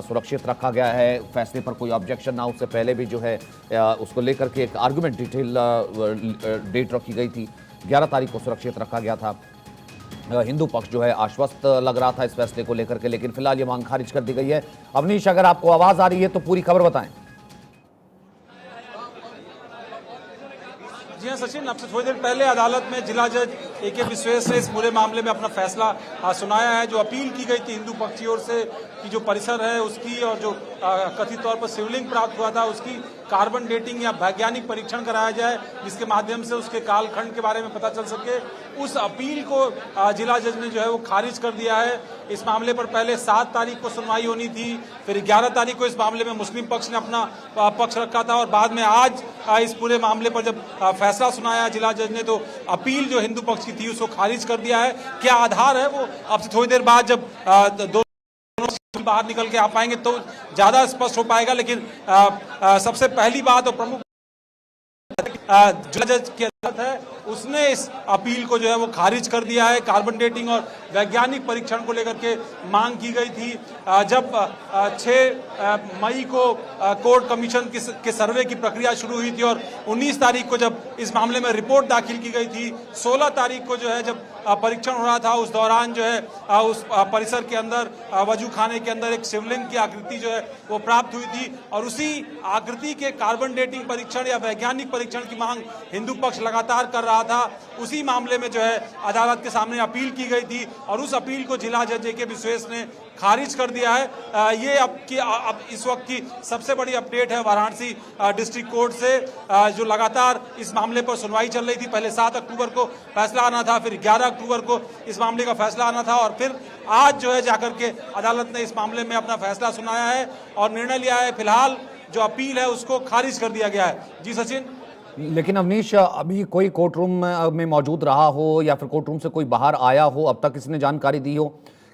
सुरक्षित रखा गया है, फैसले पर कोई ऑब्जेक्शन ना उससे पहले भी जो है उसको लेकर के एक आर्गुमेंट डिटेल डेट रखी गई थी। 11 तारीख को सुरक्षित रखा गया था। हिंदू पक्ष जो है आश्वस्त लग रहा था इस फैसले को लेकर के, लेकिन फिलहाल ये मांग खारिज कर दी गई है। अवनीश, अगर आपको आवाज आ रही है तो पूरी खबर बताएं। जी हाँ सचिन, अब से थोड़ी देर पहले अदालत में जिला जज ए.के. विश्वेश ने इस पूरे मामले में अपना फैसला सुनाया है। जो अपील की गई थी हिंदू पक्ष की ओर से कि जो परिसर है उसकी और जो कथित तौर पर शिवलिंग प्राप्त हुआ था उसकी कार्बन डेटिंग या वैज्ञानिक परीक्षण कराया जाए, जिसके माध्यम से उसके कालखंड के बारे में पता चल सके, उस अपील को जिला जज ने जो है वो खारिज कर दिया है। इस मामले पर पहले 7 तारीख को सुनवाई होनी थी, फिर 11 तारीख को इस मामले में मुस्लिम पक्ष ने अपना पक्ष रखा था और बाद में आज इस पूरे मामले पर जब फैसला सुनाया जिला जज ने, तो अपील जो हिंदू पक्ष की थी उसको खारिज कर दिया है। क्या आधार है वो अब से थोड़ी देर बाद जब दोनों बाहर निकल के आ पाएंगे तो ज्यादा स्पष्ट हो पाएगा। लेकिन सबसे पहली बात और प्रमुख जज की अदालत है उसने इस अपील को जो है वो खारिज कर दिया है। कार्बन डेटिंग और वैज्ञानिक परीक्षण को लेकर के मांग की गई थी। जब 6 मई को कोर्ट कमीशन के सर्वे की प्रक्रिया शुरू हुई थी और 19 तारीख को जब इस मामले में रिपोर्ट दाखिल की गई थी, 16 तारीख को जो है जब परीक्षण हो रहा था उस दौरान जो है उस परिसर के अंदर वजू खाने के अंदर एक शिवलिंग की आकृति जो है वो प्राप्त हुई थी और उसी आकृति के कार्बन डेटिंग परीक्षण या वैज्ञानिक परीक्षण की मांग हिंदू पक्ष लगातार कर रहा था। उसी मामले में जो है अदालत के सामने अपील की गई थी और उस अपील को जिला जज ए.के. विश्वेश ने खारिज कर दिया है। ये अब इस वक्त की सबसे बड़ी अपडेट है वाराणसी डिस्ट्रिक्ट कोर्ट से, जो लगातार इस मामले पर सुनवाई चल रही थी। पहले 7 अक्टूबर को फैसला आना था, फिर 11 अक्टूबर को इस मामले का फैसला आना था और फिर आज जो है जाकर के अदालत ने इस मामले में अपना फैसला सुनाया है और निर्णय लिया है। फिलहाल जो अपील है उसको खारिज कर दिया गया है। जी सचिन। लेकिन अवनीश, अभी कोई कोर्ट रूम में मौजूद रहा हो या फिर कोर्ट रूम से कोई बाहर आया हो, अब तक इसने जानकारी दी हो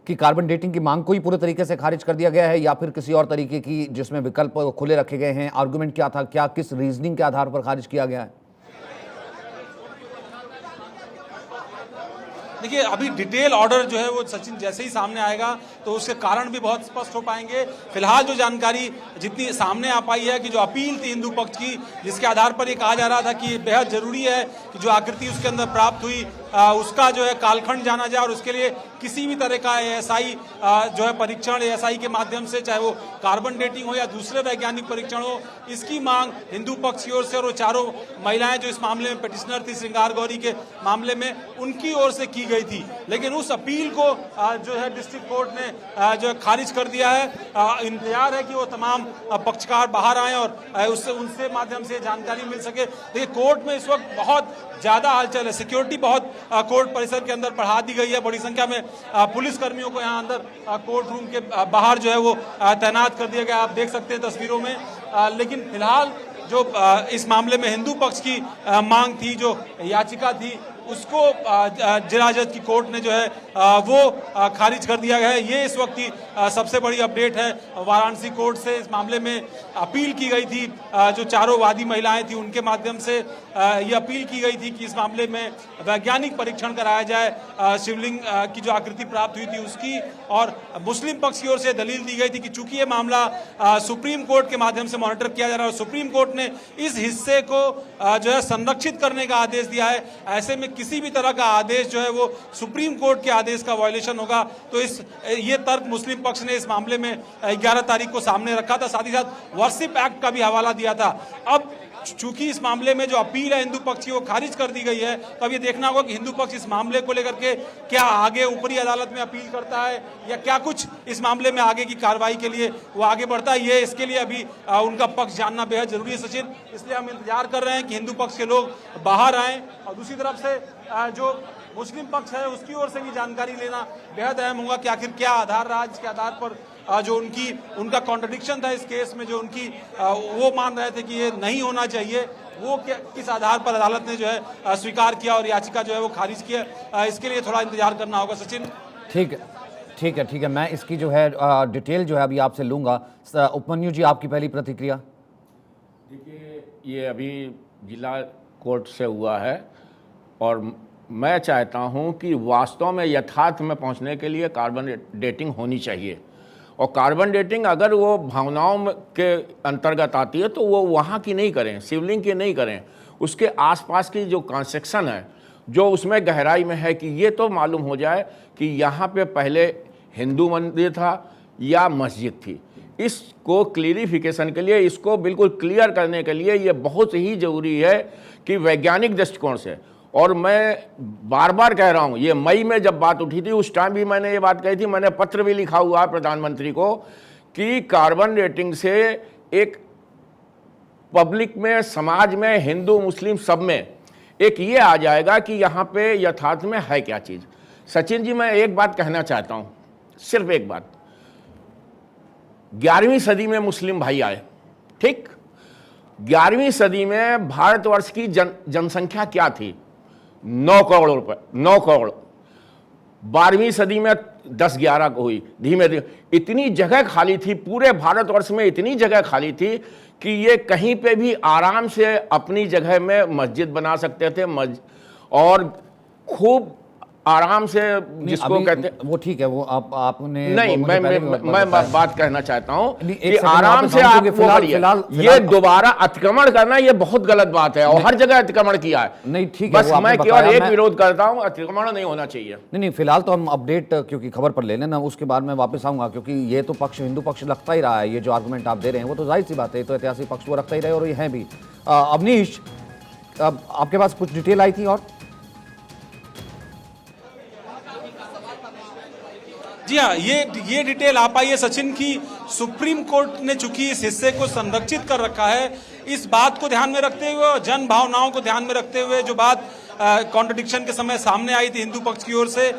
कि कार्बन डेटिंग की मांग को ही पूरे तरीके से खारिज कर दिया गया है या फिर किसी और तरीके की जिसमें विकल्प खुले रखे गए हैं? आर्गुमेंट क्या था, क्या किस रीजनिंग के आधार पर खारिज किया गया है? देखिए, अभी डिटेल ऑर्डर जो है वो सचिन जैसे ही सामने आएगा तो उसके कारण भी बहुत स्पष्ट हो पाएंगे। फिलहाल जो जानकारी जितनी सामने आ पाई है कि जो अपील थी हिंदू पक्ष की, जिसके आधार पर ये कहा जा रहा था कि ये बेहद जरूरी है कि जो आकृति उसके अंदर प्राप्त हुई उसका जो है कालखंड जाना जाए और उसके लिए किसी भी तरह का एएसआई जो है परीक्षण एएसआई के माध्यम से, चाहे वो कार्बन डेटिंग हो या दूसरे वैज्ञानिक परीक्षण हो, इसकी मांग हिंदू पक्ष की ओर से और वो चारों महिलाएं जो इस मामले में पिटिशनर थी श्रृंगार गौरी के मामले में, उनकी ओर से की गई थी। लेकिन उस अपील को जो है डिस्ट्रिक्ट कोर्ट ने जो है खारिज कर दिया है। इंतजार है कि वो तमाम पक्षकार बाहर आए और उससे उनसे माध्यम से जानकारी मिल सके। देखिए, कोर्ट में इस वक्त बहुत ज्यादा हलचल है, सिक्योरिटी बहुत कोर्ट परिसर के अंदर बढ़ा दी गई है। बड़ी संख्या में पुलिस कर्मियों को यहाँ अंदर कोर्ट रूम के बाहर जो है वो तैनात कर दिया गया, आप देख सकते हैं तस्वीरों में। लेकिन फिलहाल जो इस मामले में हिंदू पक्ष की मांग थी, जो याचिका थी, उसको जिला जज की कोर्ट ने जो है वो खारिज कर दिया गया है। ये इस वक्त की सबसे बड़ी अपडेट है वाराणसी कोर्ट से। इस मामले में अपील की गई थी, जो चारों वादी महिलाएं थी उनके माध्यम से ये अपील की गई थी कि इस मामले में वैज्ञानिक परीक्षण कराया जाए शिवलिंग की जो आकृति प्राप्त हुई थी उसकी। और मुस्लिम पक्ष की ओर से दलील दी गई थी कि चूंकि ये मामला सुप्रीम कोर्ट के माध्यम से मॉनिटर किया जा रहा है और सुप्रीम कोर्ट ने इस हिस्से को जो है संरक्षित करने का आदेश दिया है, ऐसे में किसी भी तरह का आदेश जो है वो सुप्रीम कोर्ट के आदेश का वायलेशन होगा। तो ये तर्क मुस्लिम पक्ष ने इस मामले में 11 तारीख को सामने रखा था, साथ ही साथ वर्शिप एक्ट का भी हवाला दिया था। अब चूंकि इस मामले में जो अपील है हिंदू पक्ष की वो खारिज कर दी गई है, तो अब ये देखना होगा कि हिंदू पक्ष इस मामले को लेकर के क्या आगे ऊपरी अदालत में अपील करता है या क्या कुछ इस मामले में आगे की कार्रवाई के लिए वो आगे बढ़ता है। ये इसके लिए अभी उनका पक्ष जानना बेहद जरूरी है सचिन। इसलिए हम इंतजार कर रहे हैं कि हिंदू पक्ष के लोग बाहर आएं और दूसरी तरफ से जो मुस्लिम पक्ष है उसकी ओर से भी जानकारी लेना बेहद अहम होगा कि आखिर क्या आधार रहा, जिसके आधार पर जो उनका कॉन्ट्रडिक्शन था इस केस में, जो उनकी वो मान रहे थे कि ये नहीं होना चाहिए, वो किस आधार पर अदालत ने जो है स्वीकार किया और याचिका जो है वो खारिज किया। इसके लिए थोड़ा इंतजार करना होगा सचिन। ठीक है, मैं इसकी जो है डिटेल जो है अभी आपसे लूंगा। उपमन्यु जी, आपकी पहली प्रतिक्रिया? देखिए, ये अभी जिला कोर्ट से हुआ है और मैं चाहता हूं कि वास्तव में यथार्थ में पहुंचने के लिए कार्बन डेटिंग होनी चाहिए और कार्बन डेटिंग अगर वो भावनाओं के अंतर्गत आती है तो वो वहाँ की नहीं करें, शिवलिंग की नहीं करें, उसके आसपास की जो कंस्ट्रक्शन है, जो उसमें गहराई में है, कि ये तो मालूम हो जाए कि यहाँ पे पहले हिंदू मंदिर था या मस्जिद थी। इसको क्लियरिफिकेशन के लिए, इसको बिल्कुल क्लियर करने के लिए ये बहुत ही ज़रूरी है कि वैज्ञानिक दृष्टिकोण से, और मैं बार बार कह रहा हूँ, ये मई में जब बात उठी थी उस टाइम भी मैंने ये बात कही थी, मैंने पत्र भी लिखा हुआ है प्रधानमंत्री को कि कार्बन डेटिंग से एक पब्लिक में, समाज में, हिंदू मुस्लिम सब में एक ये आ जाएगा कि यहाँ पे यथार्थ में है क्या चीज़। सचिन जी, मैं एक बात कहना चाहता हूँ, सिर्फ एक बात। 11वीं सदी में मुस्लिम भाई आए, ठीक? 11वीं सदी में भारतवर्ष की जनसंख्या क्या थी? 9 करोड़ रुपए, 9 करोड़। 12वीं सदी में 10-11 को हुई, धीमे धीमे इतनी जगह खाली थी, पूरे भारतवर्ष में इतनी जगह खाली थी कि ये कहीं पे भी आराम से अपनी जगह में मस्जिद बना सकते थे, और खूब आराम से, जिसको कहते हैं वो ठीक है, वो आपने नहीं, मैं बात कहना चाहता हूं कि सेकंड आराम से आप फिलहाल ये दोबारा अतिक्रमण करना ये बहुत गलत बात है, और हर जगह अतिक्रमण किया है। नहीं ठीक है, बस मैं केवल एक विरोध करता हूं, अतिक्रमण नहीं होना चाहिए। नहीं, फिलहाल तो हम अपडेट क्योंकि खबर पर ले लेना, उसके बाद मैं वापस आऊंगा, क्योंकि ये तो पक्ष, हिंदू पक्ष लगता ही रहा है, ये जो आर्गुमेंट आप दे रहे हैं वो तो जाहिर सी बात है, तो ऐतिहासिक पक्ष वो रखता ही रहे, और ये है भी। अवनीश, आपके पास कुछ डिटेल आई थी? और जी हाँ, ये डिटेल आ पाई है सचिन की सुप्रीम कोर्ट ने चूंकि इस हिस्से को संरक्षित कर रखा है, इस बात को ध्यान में रखते हुए और जन भावनाओं को ध्यान में रखते हुए जो बात कॉन्ट्रडिक्शन के समय सामने आई थी हिंदू पक्ष की ओर से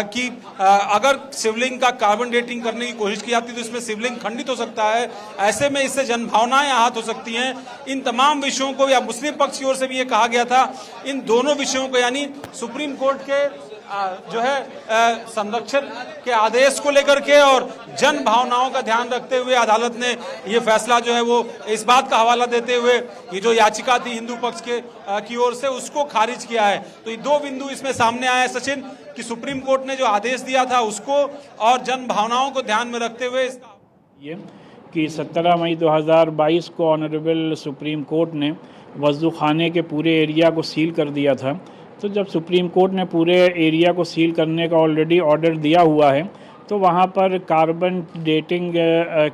कि अगर शिवलिंग का कार्बन डेटिंग करने की कोशिश की जाती तो इसमें शिवलिंग खंडित हो सकता है, ऐसे में इससे जनभावनाएं आहत हो सकती हैं। इन तमाम विषयों को, या मुस्लिम पक्ष की ओर से भी ये कहा गया था, इन दोनों विषयों को, यानी सुप्रीम कोर्ट के जो है संरक्षण के आदेश को लेकर के और जन भावनाओं का ध्यान रखते हुए अदालत ने ये फैसला जो है वो इस बात का हवाला देते हुए ये जो याचिका थी हिंदू पक्ष के की ओर से उसको खारिज किया है। तो ये दो बिंदु इसमें सामने आए सचिन, कि सुप्रीम कोर्ट ने जो आदेश दिया था उसको और जन भावनाओं को ध्यान में रखते हुए ये कि 17 मई 2022 को ऑनरेबल सुप्रीम कोर्ट ने वज़ू खाने के पूरे एरिया को सील कर दिया था। तो जब सुप्रीम कोर्ट ने पूरे एरिया को सील करने का ऑलरेडी ऑर्डर दिया हुआ है, तो वहाँ पर कार्बन डेटिंग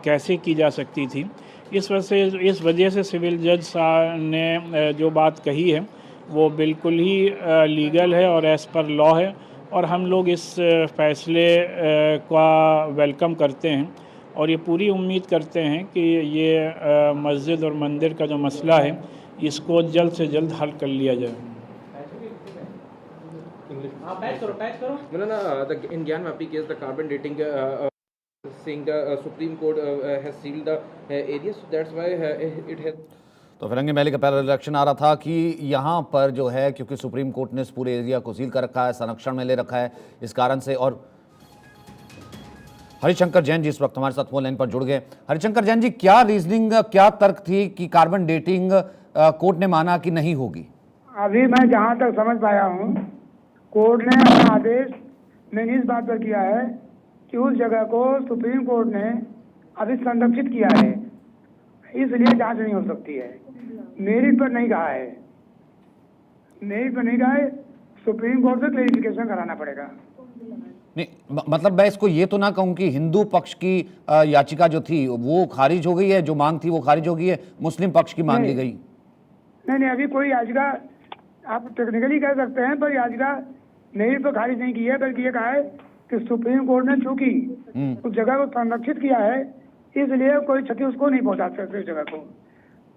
कैसे की जा सकती थी? इस वजह से सिविल जज ने जो बात कही है वो बिल्कुल ही लीगल है और एज़ पर लॉ है, और हम लोग इस फैसले का वेलकम करते हैं, और ये पूरी उम्मीद करते हैं कि ये मस्जिद और मंदिर का जो मसला है इसको जल्द से जल्द हल कर लिया जाए। In Gyan Vapi case, the carbon dating saying the Supreme Court has sealed the area, so that's why it has. तो फिरंगी मैली का पहला रिएक्शन आ रहा था कि यहाँ पर जो है, क्योंकि सुप्रीम कोर्ट ने इस पूरे एरिया को सील कर रखा है, संरक्षण में ले रखा है, इस कारण से। और हरिशंकर जैन जी इस वक्त हमारे साथ फोन लाइन पर जुड़ गए। हरिशंकर जैन जी, क्या रीजनिंग, क्या तर्क थी कि कार्बन डेटिंग कोर्ट ने माना कि नहीं होगी? अभी मैं जहाँ तक समझ पाया हूँ, कोर्ट ने अपना आदेश मैंने इस बात पर किया है कि उस जगह को सुप्रीम कोर्ट ने अभी संरक्षित किया है, इसलिए जांच नहीं हो सकती है। मेरिट पर नहीं कहा है, मेरिट पर नहीं कहा है, सुप्रीम कोर्ट से क्लेरिफिकेशन कराना पड़ेगा। नहीं, मतलब मैं इसको ये तो ना कहूँ कि हिंदू पक्ष की याचिका जो थी वो खारिज हो गई है, जो मांग थी वो खारिज हो गई है, मुस्लिम पक्ष की मान ली गई? नहीं, अभी कोई याचिका आप टेक्निकली कह सकते हैं, पर याचिका मेरिट पर खारिज नहीं की है, बल्कि ये कहा है कि सुप्रीम कोर्ट ने चूंकि उस जगह को संरक्षित किया है, इसलिए कोई क्षति उसको नहीं पहुंचा सकते उस जगह को,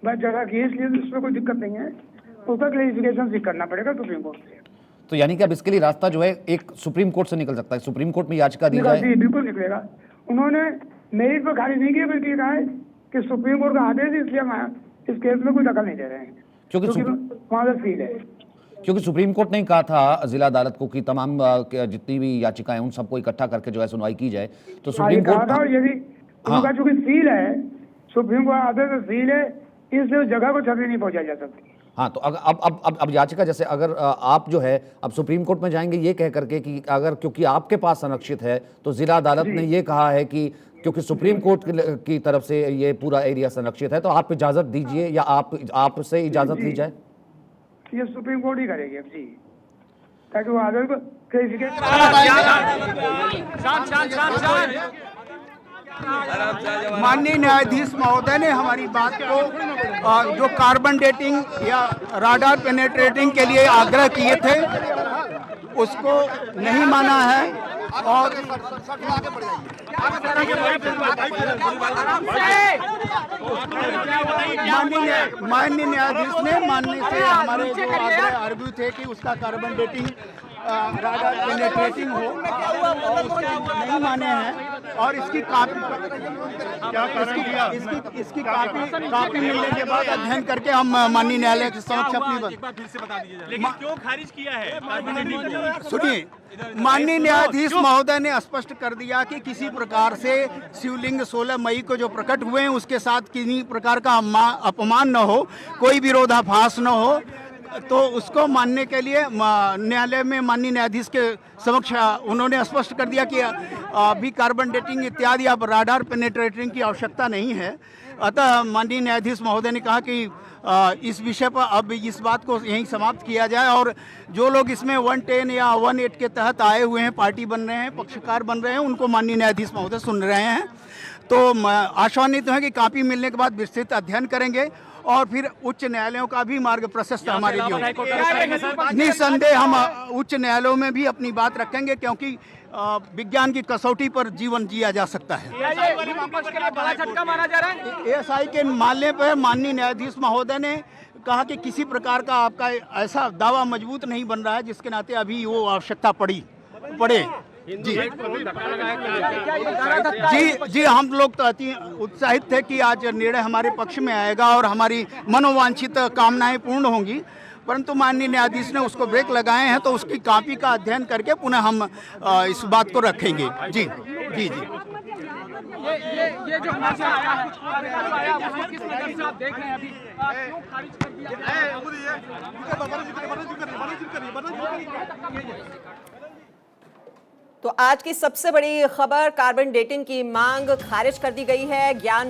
बस जगह की, इसलिए उसमें कोई दिक्कत नहीं है, उसका क्लेरिफिकेशन भी करना पड़ेगा सुप्रीम कोर्ट से। तो यानी कि अब इसके लिए रास्ता जो है एक सुप्रीम कोर्ट से निकल सकता है, सुप्रीम कोर्ट में याचिका दी जाए? बिल्कुल निकलेगा। उन्होंने मेरिट पर खारिज नहीं किया, बल्कि कहा है कि सुप्रीम कोर्ट का आदेश, इसलिए हम इस केस में कोई दखल नहीं दे रहे हैं, क्योंकि वहाँ से सील है। क्योंकि सुप्रीम कोर्ट ने कहा था जिला अदालत को कि तमाम जितनी भी याचिकाएं उन सबको इकट्ठा करके जो है सुनवाई की जाए, तो सुप्रीम कोर्ट था, यदि उनका चूंकि सील है, सुप्रीम कोर्ट आदेश सील है, इसलिए उस जगह को क्षति नहीं पहुंचाई जा सकती। हाँ, तो अब याचिका जैसे अगर आप जो है अब सुप्रीम कोर्ट में जाएंगे ये कह करके कि अगर क्योंकि आपके पास संरक्षित है, तो जिला अदालत ने ये कहा है कि क्योंकि सुप्रीम कोर्ट की तरफ से ये पूरा एरिया संरक्षित है, तो आप इजाजत दीजिए या आपसे इजाजत ली जाए? ये सुप्रीम कोर्ट ही करेगी अब जी, ताकि वो आगे क्लेरिफिकेशन। माननीय न्यायाधीश महोदय ने हमारी बात को जो कार्बन डेटिंग या राडार पेनेट्रेटिंग के लिए आग्रह किए थे उसको नहीं माना है और माननीय न्यायाधीश ने मानने से हमारे जो आर्ग्यू थे कि उसका कार्बन डेटिंग राडार पेनेट्रेटिंग हो और उसको नहीं माने हैं और इसकी कापी इसकी कापी मिलने के बाद अध्ययन करके हम माननीय न्यायालय के समक्ष अपनी क्यों खारिज किया है? सुनिए, माननीय न्यायाधीश महोदय ने स्पष्ट कर दिया कि किसी प्रकार से शिवलिंग 16 मई को जो प्रकट हुए हैं उसके साथ किसी प्रकार का अपमान न हो, कोई विरोधाभास न हो, तो उसको मानने के लिए न्यायालय में माननीय न्यायाधीश के समक्ष उन्होंने स्पष्ट कर दिया कि अभी कार्बन डेटिंग इत्यादि अब राडार पेनेट्रेटिंग की आवश्यकता नहीं है। अतः माननीय न्यायाधीश महोदय ने कहा कि इस विषय पर अब इस बात को यहीं समाप्त किया जाए और जो लोग इसमें 110 या 18 के तहत आए हुए हैं, पार्टी बन रहे हैं, पक्षकार बन रहे हैं, उनको माननीय न्यायाधीश महोदय सुन रहे हैं। तो आशान्वित हैं कि कापी मिलने के बाद विस्तृत अध्ययन करेंगे और फिर उच्च न्यायालयों का भी मार्ग प्रशस्त हमारे लिए होगा। निसंदेह हम उच्च न्यायालयों में भी अपनी बात रखेंगे क्योंकि विज्ञान की कसौटी पर जीवन जिया जा सकता है। एएसआई के मामले पर माननीय न्यायाधीश महोदय ने कहा कि किसी प्रकार का आपका ऐसा दावा मजबूत नहीं बन रहा है जिसके नाते अभी वो आवश्यकता पड़े। जी हम लोग तो अति उत्साहित थे कि आज निर्णय हमारे पक्ष में आएगा और हमारी मनोवांछित कामनाएं पूर्ण होंगी, परंतु माननीय न्यायाधीश ने उसको ब्रेक लगाए हैं, तो उसकी कॉपी का अध्ययन करके पुनः हम इस बात को रखेंगे। जी। ये जो फैसला आया है, उसको किस नजर से आप देख रहे हैं अभी? क्यों खारिज कर दिया? तो आज की सबसे बड़ी खबर, कार्बन डेटिंग की मांग खारिज कर दी गई है। ज्ञान